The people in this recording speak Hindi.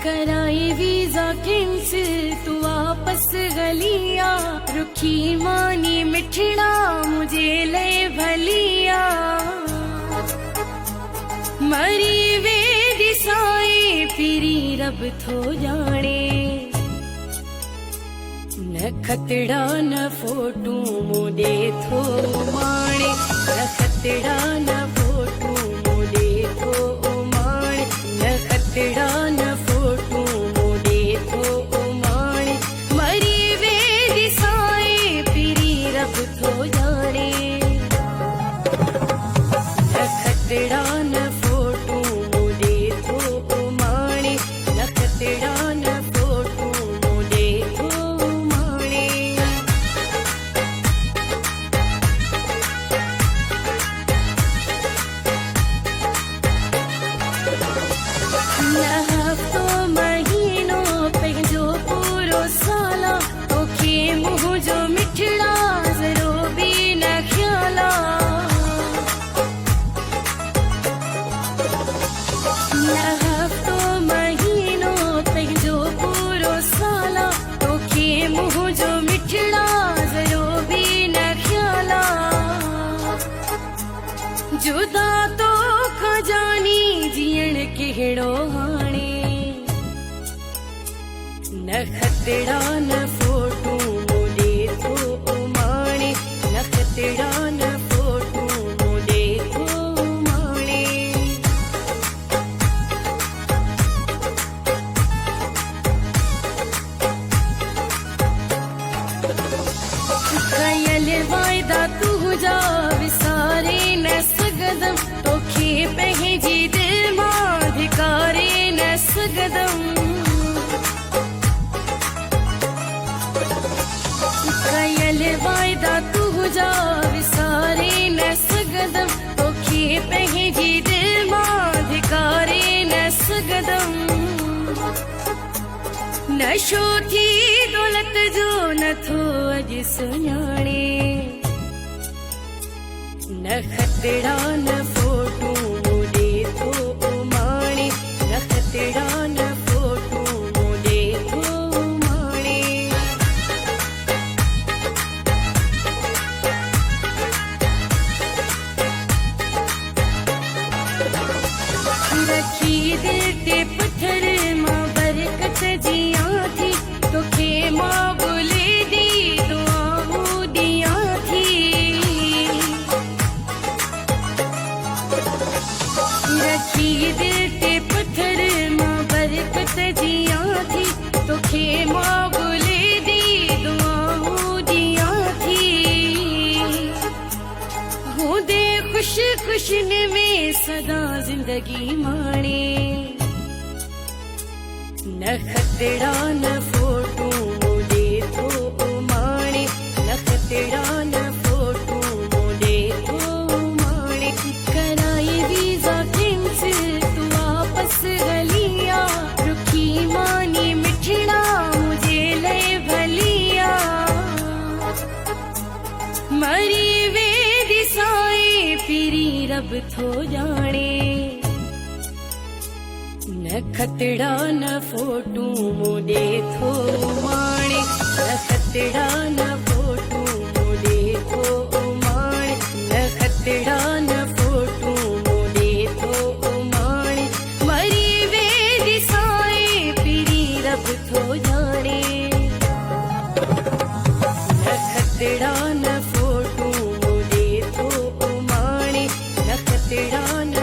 कराई वीजा कैंसिल तू वापस गलिया, रुखी मानी मिठड़ा मुझे ले भलिया। मरी वे दिसाए पीरी रब थो जाने, न खतड़ा न फोटू मुझे थो माणे, न खतड़ा न फोटू मुझे थो माणे, न खतड़ा न फोटू मुझे थो माणे। मरी वे दिसाए पीरी रब थो जाने, न खतड़ा न फोटू मुझे थो माणे, न खतड़ा न फोटू मुझे थो माणे। न हफ्तो महीनो पंहिंजो पूरो साला, तोखे मुंहुं जो मिठड़ा ज़रो बि न ख़्याला। न हफ्तो महीनो पंहिंजो पूरो साला, तोखे मुंहुं जो मिठड़ा ज़रो बि न ख़्याला। जुदा तो खजानी जीअण कहिड़ो हाणे, न खतड़ा न फोटू मुझे थो माणे, न खतड़ा न फोटू मुझे थो माणे। कयल वाइदा तुंहिंजा विसारे न सघंदम, तोखे पंहिंजी दिल मां धिकारे न सघंदम। कयल वाइदा तुंहिंजा विसारे न सघंदम, तोखे पंहिंजी दिल मां धिकारे न सघंदम। नशो थी दौलत जो नथो अॼु सुञाणे, न खतड़ा न फोटू मुझे थो माणे, न खतड़ा न फोटू मुझे थो माणे। रखी दिल ते पत्थर मां बरकत जियां थी, तोखे मां बोले दी दुआऊं दियां थी। रखी दिल ते पत्थर मां बरकत जियां थी, तोखे मां बोले दी दुआऊं दियां थी। होंदे खुश खुशन में सदा जिंदगी माणे, न खतड़ा न फोटू मुझे थो माणे, न खतड़ा न फोटू मुझे थो माणे। कराई वीजा कैंसिल तू वापस गलिया, रुखी मानी मिठड़ा मुझे ले भलिया। मरी वे दिसाए पीरी रब थो जाने, न खतड़ा न फोटू मुझे थो माणे, न खतड़ा न फोटू मुझे थो माणे, न खतड़ा न फोटू मुझे थो माणे। मरी वे दिसाए पीरी रब थो जाने, न खतड़ा न फोटू मुझे थो माणे, न खतड़ा न